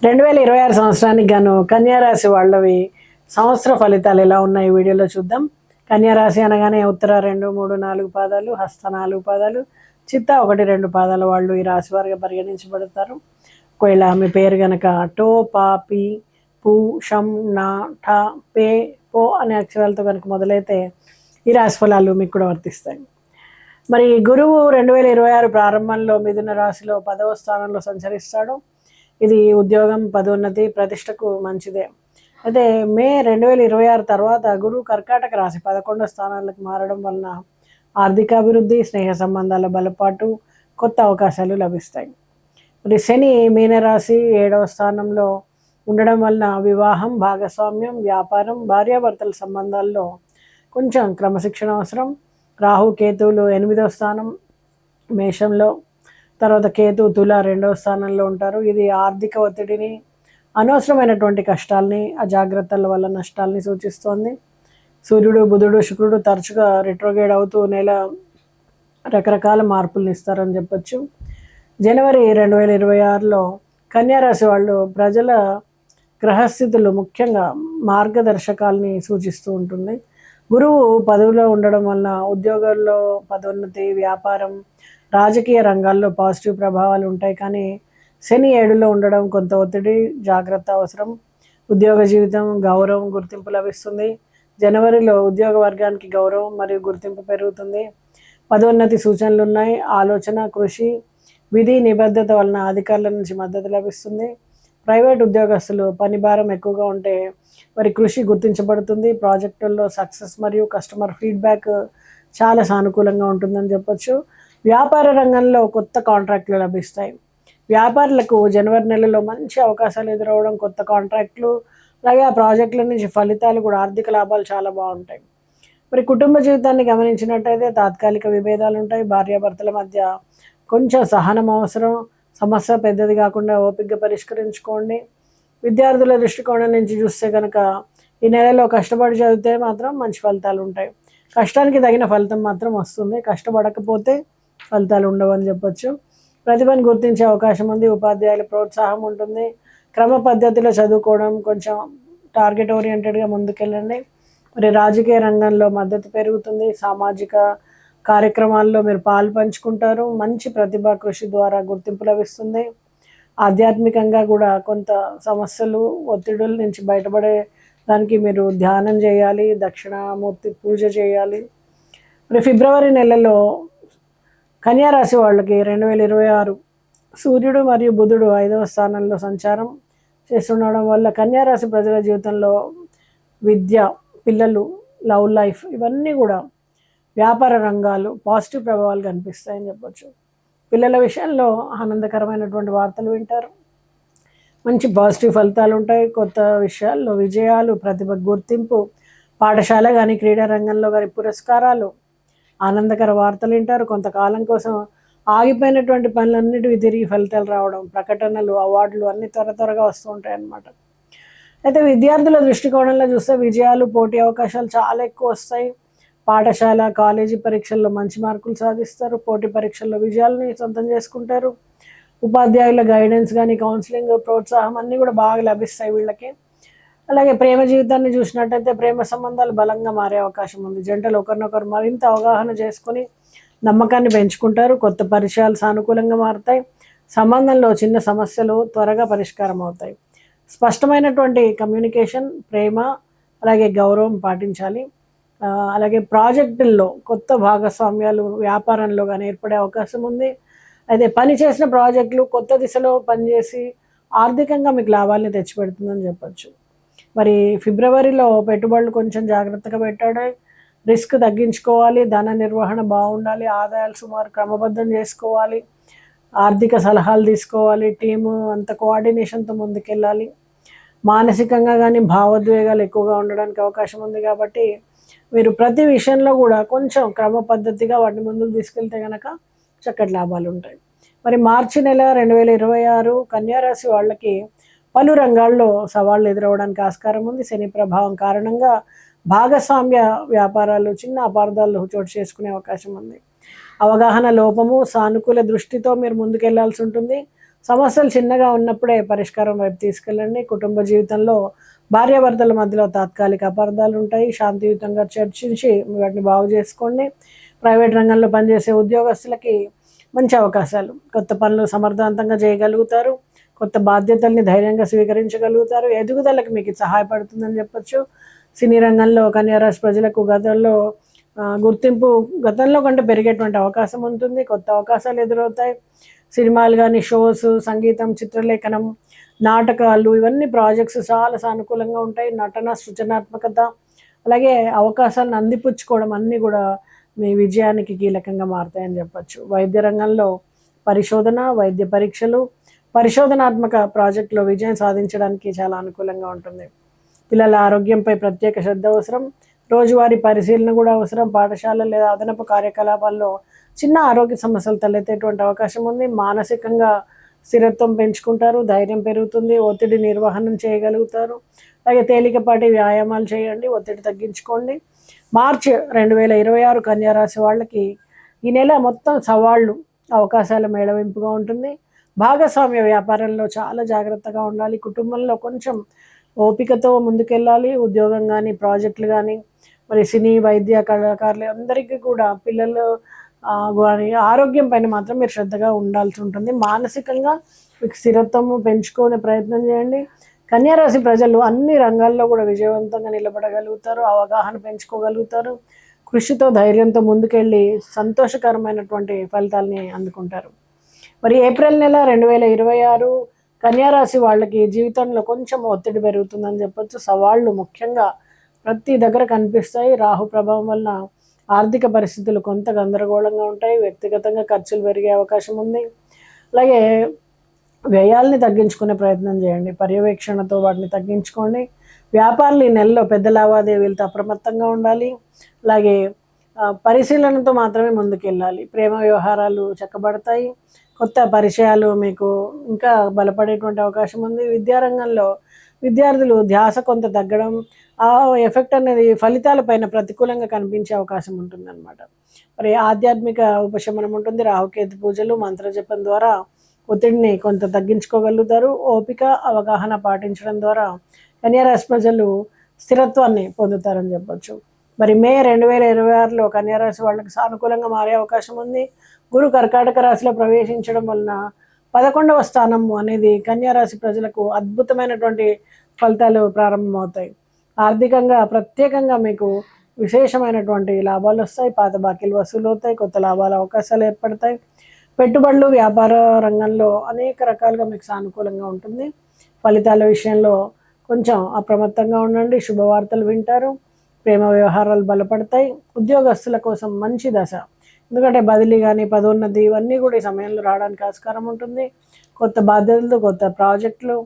2026 సంవత్సరానికి గాను కన్యారాశి వాళ్ళవి సంవత్సర ఫలితాలు ఎలా ఉన్నాయి వీడియోలో చూద్దాం. కన్యారాశి అనగానే ఉత్తర 2, 3, 4 పాదాలు, హస్త 4 పాదాలు, చిత్త 1, 2 పాదాల వాళ్ళు ఈ రాశి వారిగా పరిగణించబడతారు. ఒకవేళ మీ పేరు గనక టో, పా, పి, పు, షం, నా, ఠ, పే, పో అనే అక్షరాలతో కనుక మొదలైతే ఈ రాశి ఫలాలు మీకు కూడా వర్తిస్తాయి. మరి గురువు 2026 ప్రారంభంలో మిథున రాశిలో 10వ స్థానంలో సంచరిస్తాడు. ఇది ఉద్యోగం, పదోన్నతి, ప్రతిష్టకు మంచిదే. అయితే మే 2026 తర్వాత గురువు కర్కాటక రాశి 11వ స్థానాలకు మారడం వలన ఆర్థికాభివృద్ధి, స్నేహ సంబంధాల బలపాటు, కొత్త అవకాశాలు లభిస్తాయి. మరి శని మీనరాశి 7వ స్థానంలో ఉండడం వలన వివాహం, భాగస్వామ్యం, వ్యాపారం, భార్యాభర్తల సంబంధాల్లో కొంచెం క్రమశిక్షణ అవసరం. రాహు కేతువులు 8వ స్థానం మేషంలో, తర్వాత కేతు తుల 2వ స్థానంలో ఉంటారు. ఇది ఆర్థిక ఒత్తిడిని, అనవసరమైనటువంటి కష్టాలని, అజాగ్రత్తల వల్ల నష్టాలని సూచిస్తోంది. సూర్యుడు, బుధుడు, శుక్రుడు తరచుగా రిట్రోగేడ్ అవుతూ నెల రకరకాల మార్పులను ఇస్తారని చెప్పొచ్చు. జనవరి 2026లో కన్యారాశి వాళ్ళు ప్రజల గ్రహస్థితులు ముఖ్యంగా మార్గదర్శకాలని సూచిస్తూ ఉంటుంది. గురువు పదవిలో ఉండడం వలన ఉద్యోగాల్లో పదోన్నతి, వ్యాపారం, రాజకీయ రంగాల్లో పాజిటివ్ ప్రభావాలు ఉంటాయి. కానీ శని 7లో ఉండడం కొంత ఒత్తిడి, జాగ్రత్త అవసరం. ఉద్యోగ జీవితం, గౌరవం, గుర్తింపు లభిస్తుంది. జనవరిలో ఉద్యోగ వర్గానికి గౌరవం మరియు గుర్తింపు పెరుగుతుంది. పదోన్నతి సూచనలు ఉన్నాయి. ఆలోచన, కృషి, విధి నిబద్ధత వలన అధికారుల నుంచి మద్దతు లభిస్తుంది. ప్రైవేట్ ఉద్యోగస్తులు పని భారం ఎక్కువగా ఉంటే వారి కృషి గుర్తించబడుతుంది. ప్రాజెక్టుల్లో సక్సెస్ మరియు కస్టమర్ ఫీడ్బ్యాక్ చాలా సానుకూలంగా ఉంటుందని చెప్పొచ్చు. వ్యాపార రంగంలో కొత్త కాంట్రాక్టులు లభిస్తాయి. వ్యాపారులకు జనవరి నెలలో మంచి అవకాశాలు ఎదురవడం, కొత్త కాంట్రాక్టులు, అలాగే ఆ ప్రాజెక్టుల నుంచి ఫలితాలు కూడా, ఆర్థిక లాభాలు చాలా బాగుంటాయి. మరి కుటుంబ జీవితాన్ని గమనించినట్టయితే తాత్కాలిక విభేదాలు ఉంటాయి. భార్యాభర్తల మధ్య కొంచెం సహనం అవసరం. సమస్య పెద్దది కాకుండా ఓపికగా పరిష్కరించుకోండి. విద్యార్థుల దృష్టికోణం నుంచి చూస్తే కనుక ఈ నెలలో కష్టపడి చదివితే మాత్రం మంచి ఫలితాలు ఉంటాయి. కష్టానికి తగిన ఫలితం మాత్రం వస్తుంది. కష్టపడకపోతే ఫలితాలు ఉండవని చెప్పొచ్చు. ప్రతిభను గుర్తించే అవకాశం ఉంది. ఉపాధ్యాయుల ప్రోత్సాహం ఉంటుంది. క్రమ పద్ధతిలో చదువుకోవడం, కొంచెం టార్గెట్ ఓరియంటెడ్గా ముందుకెళ్ళండి. మరి రాజకీయ రంగంలో మద్దతు పెరుగుతుంది. సామాజిక కార్యక్రమాల్లో మీరు పాలు పంచుకుంటారు. మంచి ప్రతిభా కృషి ద్వారా గుర్తింపు లభిస్తుంది. ఆధ్యాత్మికంగా కూడా కొంత సమస్యలు, ఒత్తిడుల నుంచి బయటపడే దానికి మీరు ధ్యానం చేయాలి, దక్షిణామూర్తి పూజ చేయాలి. మరి ఫిబ్రవరి నెలలో కన్యారాశి వాళ్ళకి 2026 సూర్యుడు మరియు బుధుడు 5వ స్థానంలో సంచారం చేస్తుండడం వల్ల కన్యారాశి ప్రజల జీవితంలో విద్య, పిల్లలు, లవ్ లైఫ్ ఇవన్నీ కూడా, వ్యాపార రంగాలు పాజిటివ్ ప్రభావాలు కనిపిస్తాయని చెప్పొచ్చు. పిల్లల విషయంలో ఆనందకరమైనటువంటి వార్తలు వింటారు. మంచి పాజిటివ్ ఫలితాలు ఉంటాయి. కొత్త విషయాల్లో విజయాలు, ప్రతిభ గుర్తింపు, పాఠశాల కానీ క్రీడా రంగంలో కానీ పురస్కారాలు, ఆనందకర వార్తలు వింటారు. కొంతకాలం కోసం ఆగిపోయినటువంటి పనులన్నిటివి తిరిగి ఫలితాలు రావడం, ప్రకటనలు, అవార్డులు అన్నీ త్వరగా వస్తూ ఉంటాయి అన్నమాట. అయితే విద్యార్థుల దృష్టికోణంలో చూస్తే విజయాలు, పోటీ అవకాశాలు చాలా ఎక్కువ వస్తాయి. పాఠశాల, కాలేజీ పరీక్షల్లో మంచి మార్కులు సాధిస్తారు. పోటీ పరీక్షల్లో విజయాలని సొంతం చేసుకుంటారు. ఉపాధ్యాయుల గైడెన్స్ కానీ, కౌన్సిలింగ్, ప్రోత్సాహం అన్నీ కూడా బాగా లభిస్తాయి వీళ్ళకి. అలాగే ప్రేమ జీవితాన్ని చూసినట్టయితే ప్రేమ సంబంధాలు బలంగా మారే అవకాశం ఉంది. జంటలు ఒకరినొకరు మరింత అవగాహన చేసుకుని నమ్మకాన్ని పెంచుకుంటారు. కొత్త పరిచయాలు సానుకూలంగా మారుతాయి. సంబంధంలో చిన్న సమస్యలు త్వరగా పరిష్కారం అవుతాయి. స్పష్టమైనటువంటి కమ్యూనికేషన్, ప్రేమ, అలాగే గౌరవం పాటించాలి. అలాగే ప్రాజెక్టుల్లో కొత్త భాగస్వామ్యాలు వ్యాపారంలో కానీ ఏర్పడే అవకాశం ఉంది. అయితే పని చేసిన ప్రాజెక్టులు కొత్త దిశలో పనిచేసి ఆర్థికంగా మీకు లాభాలని తెచ్చిపెడుతుందని చెప్పచ్చు. మరి ఫిబ్రవరిలో పెట్టుబడులు కొంచెం జాగ్రత్తగా పెట్టాలి. రిస్క్ తగ్గించుకోవాలి. ధన నిర్వహణ బాగుండాలి. ఆదాయాలు సుమారు క్రమబద్ధం చేసుకోవాలి. ఆర్థిక సలహాలు తీసుకోవాలి. టీము అంత కోఆర్డినేషన్తో ముందుకెళ్ళాలి. మానసికంగా కానీ భావోద్వేగాలు ఎక్కువగా ఉండడానికి అవకాశం ఉంది. కాబట్టి మీరు ప్రతి విషయంలో కూడా కొంచెం క్రమ పద్ధతిగా వాటిని ముందుకు తీసుకెళ్తే కనుక చక్కటి లాభాలు ఉంటాయి. మరి మార్చి నెల 2026 కన్యారాశి వాళ్ళకి పలు రంగాల్లో సవాళ్ళు ఎదురవడానికి ఆస్కారం ఉంది. శని ప్రభావం కారణంగా భాగస్వామ్య వ్యాపారాలు చిన్న అపార్థాలు చోటు చేసుకునే అవకాశం ఉంది. అవగాహన లోపము, సానుకూల దృష్టితో మీరు ముందుకెళ్లాల్సి ఉంటుంది. సమస్యలు చిన్నగా ఉన్నప్పుడే పరిష్కారం వైపు తీసుకెళ్ళండి. కుటుంబ జీవితంలో భార్యాభర్తల మధ్యలో తాత్కాలిక అపార్థాలు ఉంటాయి. శాంతియుతంగా చర్చించి వాటిని బాగు చేసుకోండి. ప్రైవేట్ రంగంలో పనిచేసే ఉద్యోగస్తులకి మంచి అవకాశాలు. కొత్త పనులు సమర్థవంతంగా చేయగలుగుతారు. కొత్త బాధ్యతల్ని ధైర్యంగా స్వీకరించగలుగుతారు. ఎదుగుదలకు మీకు ఇది సహాయపడుతుందని చెప్పొచ్చు. సినీ రంగంలో కన్యారాశి ప్రజలకు గుర్తింపు గతంలో కంటే పెరిగేటువంటి అవకాశం ఉంటుంది. కొత్త అవకాశాలు ఎదురవుతాయి. సినిమాలు కానీ, షోస్, సంగీతం, చిత్రలేఖనం, నాటకాలు, ఇవన్నీ ప్రాజెక్ట్స్ చాలా సానుకూలంగా ఉంటాయి. నటన, సృజనాత్మకత, అలాగే అవకాశాలను అందిపుచ్చుకోవడం అన్నీ కూడా మీ విజయానికి కీలకంగా మారుతాయని చెప్పచ్చు. వైద్య రంగంలో పరిశోధన, వైద్య పరీక్షలు, పరిశోధనాత్మక ప్రాజెక్టులో విజయం సాధించడానికి చాలా అనుకూలంగా ఉంటుంది. పిల్లల ఆరోగ్యంపై ప్రత్యేక శ్రద్ధ అవసరం. రోజువారీ పరిశీలన కూడా అవసరం. పాఠశాల లేదా అదనపు కార్యకలాపాల్లో చిన్న ఆరోగ్య సమస్యలు తలెత్తేటువంటి అవకాశం ఉంది. మానసికంగా స్థిరత్వం పెంచుకుంటారు. ధైర్యం పెరుగుతుంది. ఒత్తిడి నిర్వహణం చేయగలుగుతారు. అలాగే తేలికపాటి వ్యాయామాలు చేయండి. ఒత్తిడి తగ్గించుకోండి. మార్చి 2026 కన్యారాశి వాళ్ళకి ఈ నెల మొత్తం సవాళ్ళు, అవకాశాల మేళవింపుగా ఉంటుంది. భాగస్వామ్య వ్యాపారంలో చాలా జాగ్రత్తగా ఉండాలి. కుటుంబంలో కొంచెం ఓపికతో ముందుకెళ్ళాలి. ఉద్యోగం కానీ, ప్రాజెక్టులు కానీ, మరి సినీ, వైద్య, కళాకారులు అందరికీ కూడా పిల్లలు వారి ఆరోగ్యం పైన మాత్రం మీరు శ్రద్ధగా ఉండాల్సి ఉంటుంది. మానసికంగా మీకు స్థిరత్వము పెంచుకునే ప్రయత్నం చేయండి. కన్యారాశి ప్రజలు అన్ని రంగాల్లో కూడా విజయవంతంగా నిలబడగలుగుతారు. అవగాహన పెంచుకోగలుగుతారు. కృషితో, ధైర్యంతో ముందుకెళ్ళి సంతోషకరమైనటువంటి ఫలితాలని అందుకుంటారు. మరి ఏప్రిల్ నెల 2026 కన్యారాశి వాళ్ళకి జీవితంలో కొంచెం ఒత్తిడి పెరుగుతుందని చెప్పొచ్చు. సవాళ్ళు ముఖ్యంగా ప్రతి దగ్గర కనిపిస్తాయి. రాహు ప్రభావం వలన ఆర్థిక పరిస్థితులు కొంత గందరగోళంగా ఉంటాయి. వ్యక్తిగతంగా ఖర్చులు పెరిగే అవకాశం ఉంది. అలాగే వ్యయాల్ని తగ్గించుకునే ప్రయత్నం చేయండి. పర్యవేక్షణతో వాటిని తగ్గించుకోండి. వ్యాపారులు ఈ నెలలో పెద్ద లావాదేవీలతో అప్రమత్తంగా ఉండాలి. అలాగే పరిశీలనతో మాత్రమే ముందుకెళ్ళాలి. ప్రేమ వ్యవహారాలు చక్కబడతాయి. కొత్త పరిచయాలు మీకు ఇంకా బలపడేటువంటి అవకాశం ఉంది. విద్యారంగంలో విద్యార్థులు ధ్యాస కొంత తగ్గడం, ఆ ఎఫెక్ట్ అనేది ఫలితాలపైన ప్రతికూలంగా కనిపించే అవకాశం ఉంటుందన్నమాట. మరి ఆధ్యాత్మిక ఉపశమనం ఉంటుంది. రాహుకేతు పూజలు, మంత్రజపం ద్వారా ఒత్తిడిని కొంత తగ్గించుకోగలుగుతారు. ఓపిక, అవగాహన పాటించడం ద్వారా కన్యారాశి ప్రజలు స్థిరత్వాన్ని పొందుతారని చెప్పొచ్చు. మరి మే 2026లో కన్యారాశి వాళ్ళకి సానుకూలంగా మారే అవకాశం ఉంది. గురు కర్కాటక రాశిలో ప్రవేశించడం వలన 11వ స్థానం అనేది కన్యారాశి ప్రజలకు అద్భుతమైనటువంటి ఫలితాలు ప్రారంభమవుతాయి. ఆర్థికంగా ప్రత్యేకంగా మీకు విశేషమైనటువంటి లాభాలు వస్తాయి. పాత బాకీలు వసూలు అవుతాయి. కొత్త లాభాల అవకాశాలు ఏర్పడతాయి. పెట్టుబడులు, వ్యాపార రంగంలో అనేక రకాలుగా మీకు సానుకూలంగా ఉంటుంది. ఫలితాల విషయంలో కొంచెం అప్రమత్తంగా ఉండండి. శుభవార్తలు వింటారు. ప్రేమ వ్యవహారాలు బలపడతాయి. ఉద్యోగస్తుల కోసం మంచి దశ. ఎందుకంటే బదిలీ కానీ, పదోన్నతి, ఇవన్నీ కూడా ఈ సమయంలో రావడానికి ఆస్కారం ఉంటుంది. కొత్త బాధ్యతలు, కొత్త ప్రాజెక్టులు,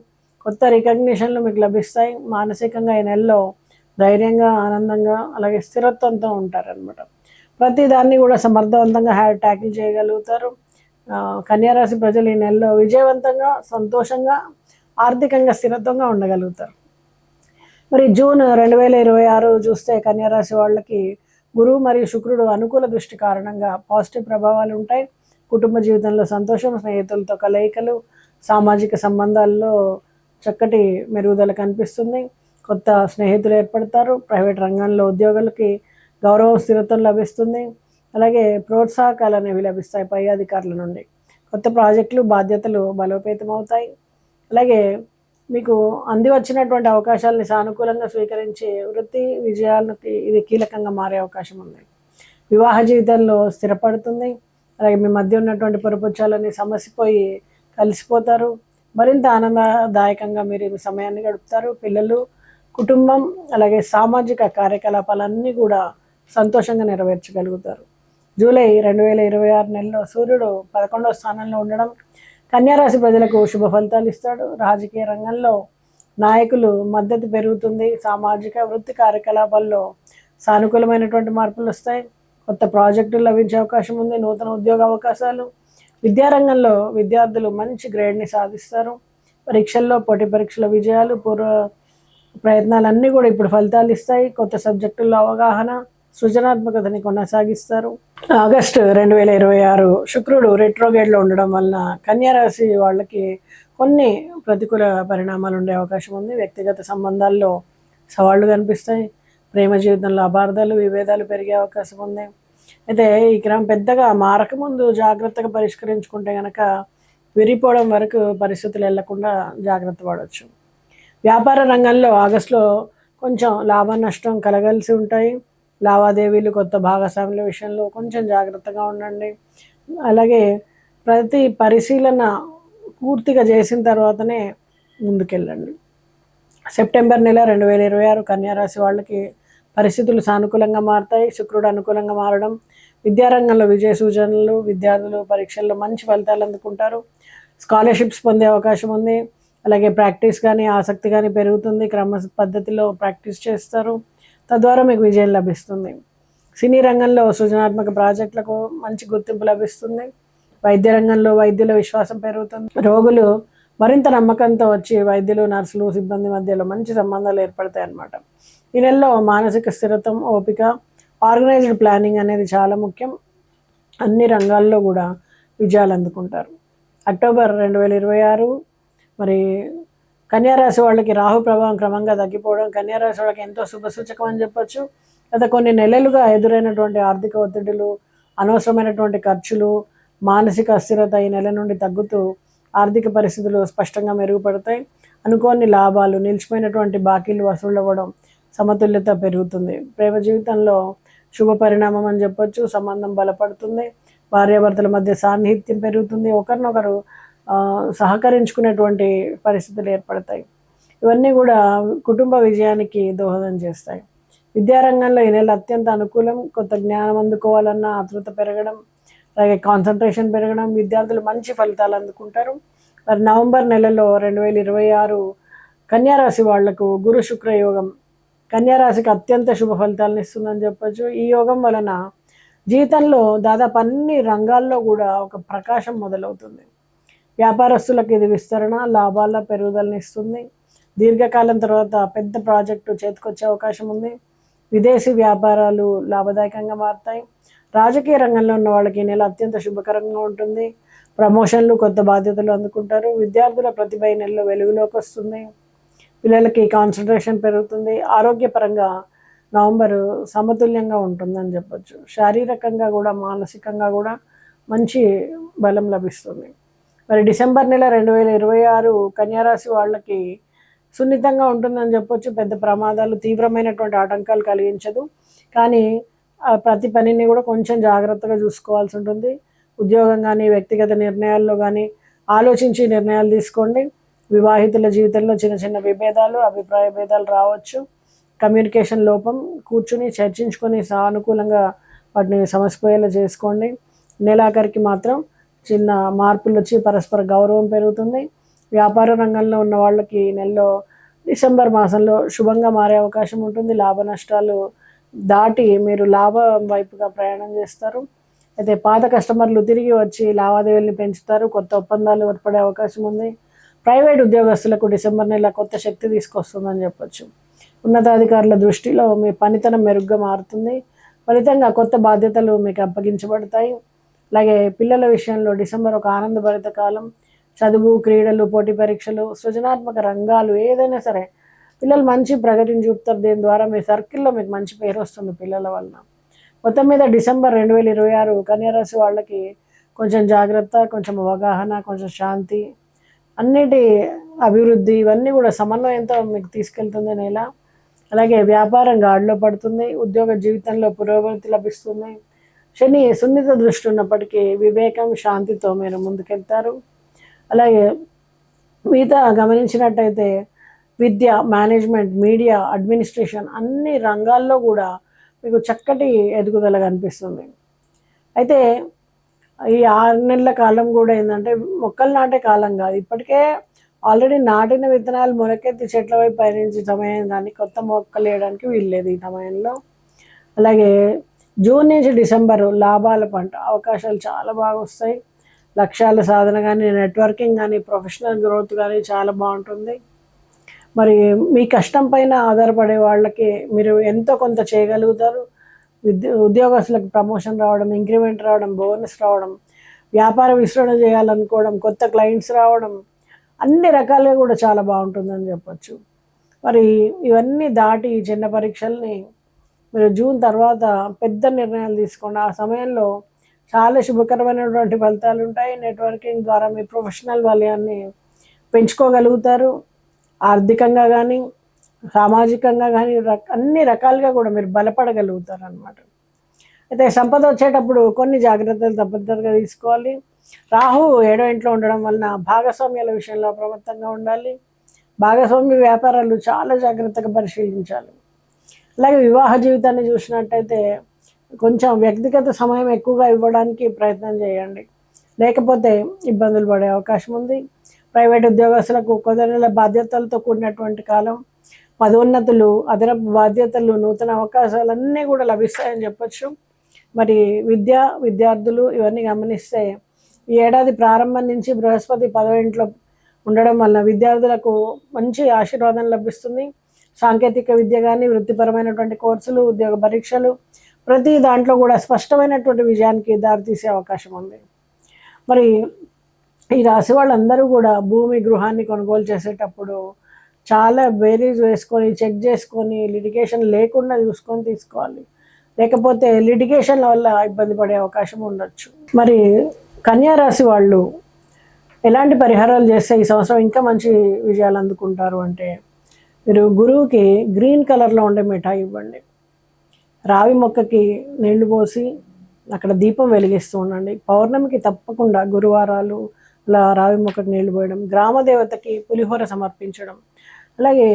కొత్త రికగ్నిషన్లు మీకు లభిస్తాయి. మానసికంగా ఈ నెలలో ధైర్యంగా, ఆనందంగా, అలాగే స్థిరత్వంతో ఉంటారనమాట. ప్రతి దాన్ని కూడా సమర్థవంతంగా ట్యాకిల్ చేయగలుగుతారు. కన్యారాశి ప్రజలు ఈ నెలలో విజయవంతంగా, సంతోషంగా, ఆర్థికంగా స్థిరత్వంగా ఉండగలుగుతారు. మరి జూన్ 2026 చూస్తే కన్యారాశి వాళ్ళకి గురువు మరియు శుక్రుడు అనుకూల దృష్టి కారణంగా పాజిటివ్ ప్రభావాలు ఉంటాయి. కుటుంబ జీవితంలో సంతోషం, స్నేహితులతో కలయికలు, సామాజిక సంబంధాల్లో చక్కటి మెరుగుదల కనిపిస్తుంది. కొత్త స్నేహితులు ఏర్పడతారు. ప్రైవేట్ రంగంలో ఉద్యోగులకి గౌరవం, స్థిరత్వం లభిస్తుంది. అలాగే ప్రోత్సాహకాలు అనేవి లభిస్తాయి పై అధికారుల నుండి. కొత్త ప్రాజెక్టులు, బాధ్యతలు బలోపేతం అవుతాయి. అలాగే మీకు అంది వచ్చినటువంటి అవకాశాలని సానుకూలంగా స్వీకరించి వృత్తి విజయాలకి ఇది కీలకంగా మారే అవకాశం ఉంది. వివాహ జీవితంలో స్థిరపడుతుంది. అలాగే మీ మధ్య ఉన్నటువంటి పొరపుచ్చాలని సమసిపోయి కలిసిపోతారు. మరింత ఆనందదాయకంగా మీరు ఈ సమయాన్ని గడుపుతారు. పిల్లలు, కుటుంబం, అలాగే సామాజిక కార్యకలాపాలన్నీ కూడా సంతోషంగా నెరవేర్చగలుగుతారు. జూలై 2026 నెలలో సూర్యుడు 11వ స్థానంలో ఉండడం కన్యారాశి ప్రజలకు శుభ ఫలితాలు ఇస్తాడు. రాజకీయ రంగంలో నాయకులు మద్దతు పెరుగుతుంది. సామాజిక వృత్తి కార్యకలాపాల్లో సానుకూలమైనటువంటి మార్పులు వస్తాయి. కొత్త ప్రాజెక్టులు లభించే అవకాశం ఉంది. నూతన ఉద్యోగ అవకాశాలు. విద్యారంగంలో విద్యార్థులు మంచి గ్రేడ్ని సాధిస్తారు. పరీక్షల్లో, పోటీ పరీక్షల విజయాలు, పూర్వ ప్రయత్నాలన్నీ కూడా ఇప్పుడు ఫలితాలు ఇస్తాయి. కొత్త సబ్జెక్టుల్లో అవగాహన, సృజనాత్మకతని కొనసాగిస్తారు. ఆగస్టు 2026 శుక్రుడు రెట్రోగేడ్లో ఉండడం వలన కన్యారాశి వాళ్ళకి కొన్ని ప్రతికూల పరిణామాలు ఉండే అవకాశం ఉంది. వ్యక్తిగత సంబంధాల్లో సవాళ్లు కనిపిస్తాయి. ప్రేమ జీవితంలో అపార్థాలు విభేదాలు పెరిగే అవకాశం ఉంది. అయితే ఈ క్రమం పెద్దగా మారకముందు జాగ్రత్తగా పరిష్కరించుకుంటే కనుక విరిపోవడం వరకు పరిస్థితులు వెళ్లకుండా జాగ్రత్త పడవచ్చు. వ్యాపార రంగంలో ఆగస్టులో కొంచెం లాభ నష్టం కలగలిసి ఉంటాయి. లావాదేవీలు కొత్త భాగస్వాముల విషయంలో కొంచెం జాగ్రత్తగా ఉండండి. అలాగే ప్రతి పరిశీలన పూర్తిగా చేసిన తర్వాతనే ముందుకెళ్ళండి. సెప్టెంబర్ నెల 2026 కన్యారాశి వాళ్ళకి పరిస్థితులు సానుకూలంగా మారుతాయి. శుక్రుడు అనుకూలంగా మారడం విద్యారంగంలో విజయ సూచనలు, విద్యార్థులు పరీక్షల్లో మంచి ఫలితాలు అందుకుంటారు. స్కాలర్షిప్స్ పొందే అవకాశం ఉంది. అలాగే ప్రాక్టీస్ కానీ ఆసక్తి కానీ పెరుగుతుంది. క్రమ పద్ధతిలో ప్రాక్టీస్ చేస్తారు, తద్వారా మీకు విజయం లభిస్తుంది. సినీ రంగంలో సృజనాత్మక ప్రాజెక్టులకు మంచి గుర్తింపు లభిస్తుంది. వైద్య రంగంలో వైద్యుల విశ్వాసం పెరుగుతుంది. రోగులు మరింత నమ్మకంతో వచ్చి వైద్యులు, నర్సులు, సిబ్బంది మధ్యలో మంచి సంబంధాలు ఏర్పడతాయి అన్నమాట. ఈ నెలలో మానసిక స్థిరత్వం, ఓపిక, ఆర్గనైజ్డ్ ప్లానింగ్ అనేది చాలా ముఖ్యం. అన్ని రంగాల్లో కూడా విజయాలు అందుకుంటారు. అక్టోబర్ 2026 మరి కన్యారాశి వాళ్ళకి రాహు ప్రభావం క్రమంగా తగ్గిపోవడం కన్యారాశి వాళ్ళకి ఎంతో శుభసూచకం అని చెప్పొచ్చు. గత కొన్ని నెలలుగా ఎదురైనటువంటి ఆర్థిక ఒత్తిడులు, అనవసరమైనటువంటి ఖర్చులు, మానసిక అస్థిరత ఈ నెల నుండి తగ్గుతూ ఆర్థిక పరిస్థితులు స్పష్టంగా మెరుగుపడతాయి. అనుకోని లాభాలు, నిలిచిపోయినటువంటి బాకీలు వసూలు అవ్వడం, సమతుల్యత పెరుగుతుంది. ప్రేమ జీవితంలో శుభ పరిణామం అని చెప్పొచ్చు. సంబంధం బలపడుతుంది. భార్యాభర్తల మధ్య సాన్నిహిత్యం పెరుగుతుంది. ఒకరినొకరు సహకరించుకునేటువంటి పరిస్థితులు ఏర్పడతాయి. ఇవన్నీ కూడా కుటుంబ విజయానికి దోహదం చేస్తాయి. విద్యారంగంలో ఈ నెల అత్యంత అనుకూలం. కొత్త జ్ఞానం అందుకోవాలన్న ఆతృత పెరగడం, అలాగే కాన్సన్ట్రేషన్ పెరగడం, విద్యార్థులు మంచి ఫలితాలు అందుకుంటారు. మరి నవంబర్ నెలలో 2026 కన్యారాశి వాళ్లకు గురు శుక్ర యోగం కన్యారాశికి అత్యంత శుభ ఫలితాలను ఇస్తుందని చెప్పొచ్చు. ఈ యోగం వలన జీవితంలో దాదాపు అన్ని రంగాల్లో కూడా ఒక ప్రకాశం మొదలవుతుంది. వ్యాపారస్తులకు ఇది విస్తరణ, లాభాల పెరుగుదలని ఇస్తుంది. దీర్ఘకాలం తర్వాత పెద్ద ప్రాజెక్టు చేతికొచ్చే అవకాశం ఉంది. విదేశీ వ్యాపారాలు లాభదాయకంగా మారుతాయి. రాజకీయ రంగంలో ఉన్న వాళ్ళకి ఈ నెల అత్యంత శుభకరంగా ఉంటుంది. ప్రమోషన్లు, కొత్త బాధ్యతలు అందుకుంటారు. విద్యార్థుల ప్రతిభ ఈ నెలలో వెలుగులోకి వస్తుంది. పిల్లలకి కాన్సన్ట్రేషన్ పెరుగుతుంది. ఆరోగ్యపరంగా నవంబరు సమతుల్యంగా ఉంటుందని చెప్పొచ్చు. శారీరకంగా కూడా మానసికంగా కూడా మంచి బలం లభిస్తుంది. మరి డిసెంబర్ నెల 2026 కన్యారాశి వాళ్ళకి సున్నితంగా ఉంటుందని చెప్పొచ్చు. పెద్ద ప్రమాదాలు, తీవ్రమైనటువంటి ఆటంకాలు కలిగించదు. కానీ ప్రతి పనిని కూడా కొంచెం జాగ్రత్తగా చూసుకోవాల్సి ఉంటుంది. ఉద్యోగం కానీ వ్యక్తిగత నిర్ణయాల్లో కానీ ఆలోచించి నిర్ణయాలు తీసుకోండి. వివాహితుల జీవితంలో చిన్న చిన్న విభేదాలు, అభిప్రాయ భేదాలు రావచ్చు. కమ్యూనికేషన్ లోపం కూర్చుని చర్చించుకొని సానుకూలంగా వాటిని సమస్యపోయేలా చేసుకోండి. నెలాఖరికి మాత్రం చిన్న మార్పులు వచ్చి పరస్పర గౌరవం పెరుగుతుంది. వ్యాపార రంగంలో ఉన్న వాళ్ళకి నెలలో డిసెంబర్ మాసంలో శుభంగా మారే అవకాశం ఉంటుంది. లాభ నష్టాలు దాటి మీరు లాభం వైపుగా ప్రయాణం చేస్తారు. అయితే పాత కస్టమర్లు తిరిగి వచ్చి లావాదేవీలను పెంచుతారు. కొత్త ఒప్పందాలు ఏర్పడే అవకాశం ఉంది. ప్రైవేట్ ఉద్యోగస్తులకు డిసెంబర్ నెల కొత్త శక్తి తీసుకొస్తుందని చెప్పొచ్చు. ఉన్నతాధికారుల దృష్టిలో మీ పనితనం మెరుగ్గా మారుతుంది. ఫలితంగా కొత్త బాధ్యతలు మీకు అప్పగించబడతాయి. అలాగే పిల్లల విషయంలో డిసెంబర్ ఒక ఆనందభరిత కాలం. చదువు, క్రీడలు, పోటీ పరీక్షలు, సృజనాత్మక రంగాలు ఏదైనా సరే పిల్లలు మంచి ప్రగతిని చూపుతారు. దీని ద్వారా మీ సర్కిల్లో మీకు మంచి పేరు వస్తుంది పిల్లల వలన. మొత్తం మీద డిసెంబర్ 2026 కన్యారాశి వాళ్ళకి కొంచెం జాగ్రత్త, కొంచెం అవగాహన, కొంచెం శాంతి, అన్నిటి అభివృద్ధి ఇవన్నీ కూడా సమన్వయంతో మీకు తీసుకెళ్తుంది నెల. అలాగే వ్యాపారం గాడిలో పడుతుంది. ఉద్యోగ జీవితంలో పురోగతి లభిస్తుంది. శని సున్నిత దృష్టి ఉన్నప్పటికీ వివేకం, శాంతితో మీరు ముందుకెళ్తారు. అలాగే మిగతా గమనించినట్టయితే విద్య, మేనేజ్మెంట్, మీడియా, అడ్మినిస్ట్రేషన్ అన్ని రంగాల్లో కూడా మీకు చక్కటి ఎదుగుదల కనిపిస్తుంది. అయితే ఈ 6 నెలల కాలం కూడా ఏంటంటే మొక్కలు నాటే కాలం కాదు. ఇప్పటికే ఆల్రెడీ నాటిన విత్తనాలు మొలకెత్తి చెట్ల వైపు పయనించే సమయం, కానీ కొత్త మొక్కలు వేయడానికి వీల్లేదు ఈ సమయంలో. అలాగే జూన్ నుంచి డిసెంబర్ లాభాల పంట అవకాశాలు చాలా బాగా వస్తాయి. లక్ష్యాల సాధన కానీ, నెట్వర్కింగ్ కానీ, ప్రొఫెషనల్ గ్రోత్ కానీ చాలా బాగుంటుంది. మరి మీ కష్టం పైన ఆధారపడే వాళ్ళకి మీరు ఎంతో కొంత చేయగలుగుతారు. ఉద్యోగస్తులకు ప్రమోషన్ రావడం, ఇంక్రిమెంట్ రావడం, బోనస్ రావడం, వ్యాపార విస్తరణ చేయాలనుకోవడం, కొత్త క్లయింట్స్ రావడం, అన్ని రకాలుగా కూడా చాలా బాగుంటుందని చెప్పొచ్చు. మరి ఇవన్నీ దాటి చిన్న పరీక్షల్ని మీరు జూన్ తర్వాత పెద్ద నిర్ణయాలు తీసుకోండి. ఆ సమయంలో చాలా శుభకరమైనటువంటి ఫలితాలు ఉంటాయి. నెట్వర్కింగ్ ద్వారా మీ ప్రొఫెషనల్ వలయాన్ని పెంచుకోగలుగుతారు. ఆర్థికంగా కానీ, సామాజికంగా కానీ అన్ని రకాలుగా కూడా మీరు బలపడగలుగుతారు అన్నమాట. అయితే సంపద వచ్చేటప్పుడు కొన్ని జాగ్రత్తలు తప్పనిసరిగా తీసుకోవాలి. రాహు 7వ ఇంట్లో ఉండడం వలన భాగస్వామ్యాల విషయంలో అప్రమత్తంగా ఉండాలి. భాగస్వామ్య వ్యాపారాలు చాలా జాగ్రత్తగా పరిశీలించాలి. అలాగే వివాహ జీవితాన్ని చూసినట్టయితే కొంచెం వ్యక్తిగత సమయం ఎక్కువగా ఇవ్వడానికి ప్రయత్నం చేయండి, లేకపోతే ఇబ్బందులు పడే అవకాశం ఉంది. ప్రైవేట్ ఉద్యోగస్తులకు కొందరి బాధ్యతలతో కూడినటువంటి కాలం, పదోన్నతులు, అదనపు బాధ్యతలు, నూతన అవకాశాలన్నీ కూడా లభిస్తాయని చెప్పొచ్చు. మరి విద్యార్థులు ఇవన్నీ గమనిస్తే ఈ ఏడాది ప్రారంభం నుంచి బృహస్పతి 10వ ఇంట్లో ఉండడం వల్ల విద్యార్థులకు మంచి ఆశీర్వాదం లభిస్తుంది. సాంకేతిక విద్య కానీ, వృత్తిపరమైనటువంటి కోర్సులు, ఉద్యోగ పరీక్షలు, ప్రతి దాంట్లో కూడా స్పష్టమైనటువంటి విజయానికి దారితీసే అవకాశం ఉంది. మరి ఈ రాశి వాళ్ళందరూ కూడా భూమి, గృహాన్ని కొనుగోలు చేసేటప్పుడు చాలా బేరీజ్ వేసుకొని, చెక్ చేసుకొని, లిటిగేషన్ లేకుండా చూసుకొని తీసుకోవాలి, లేకపోతే లిటిగేషన్ల వల్ల ఇబ్బంది పడే అవకాశం ఉండొచ్చు. మరి కన్యా రాశి వాళ్ళు ఎలాంటి పరిహారాలు చేస్తే ఈ సంవత్సరం ఇంకా మంచి విజయాలు అందుకుంటారు అంటే, మీరు గురువుకి గ్రీన్ కలర్లో ఉండే మిఠాయి ఇవ్వండి. రావి మొక్కకి నీళ్లు పోసి అక్కడ దీపం వెలిగిస్తూ ఉండండి. పౌర్ణమికి తప్పకుండా గురువారాలు అలా రావి మొక్కకి నీళ్లు పోయడం, గ్రామదేవతకి పులిహోర సమర్పించడం, అలాగే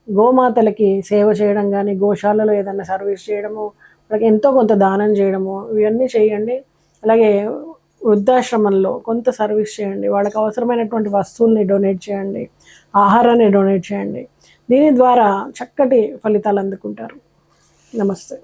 గోమాతలకి సేవ చేయడం కానీ, గోశాలలో ఏదైనా సర్వీస్ చేయడము, వాళ్ళకి ఎంతో కొంత దానం చేయడము, ఇవన్నీ చేయండి. అలాగే వృద్ధాశ్రమంలో కొంత సర్వీస్ చేయండి, వాళ్ళకి అవసరమైనటువంటి వస్తువుల్ని డొనేట్ చేయండి, ఆహారాన్ని డొనేట్ చేయండి. దీని ద్వారా చక్కటి ఫలితాలు అందుకుంటారు. నమస్తే.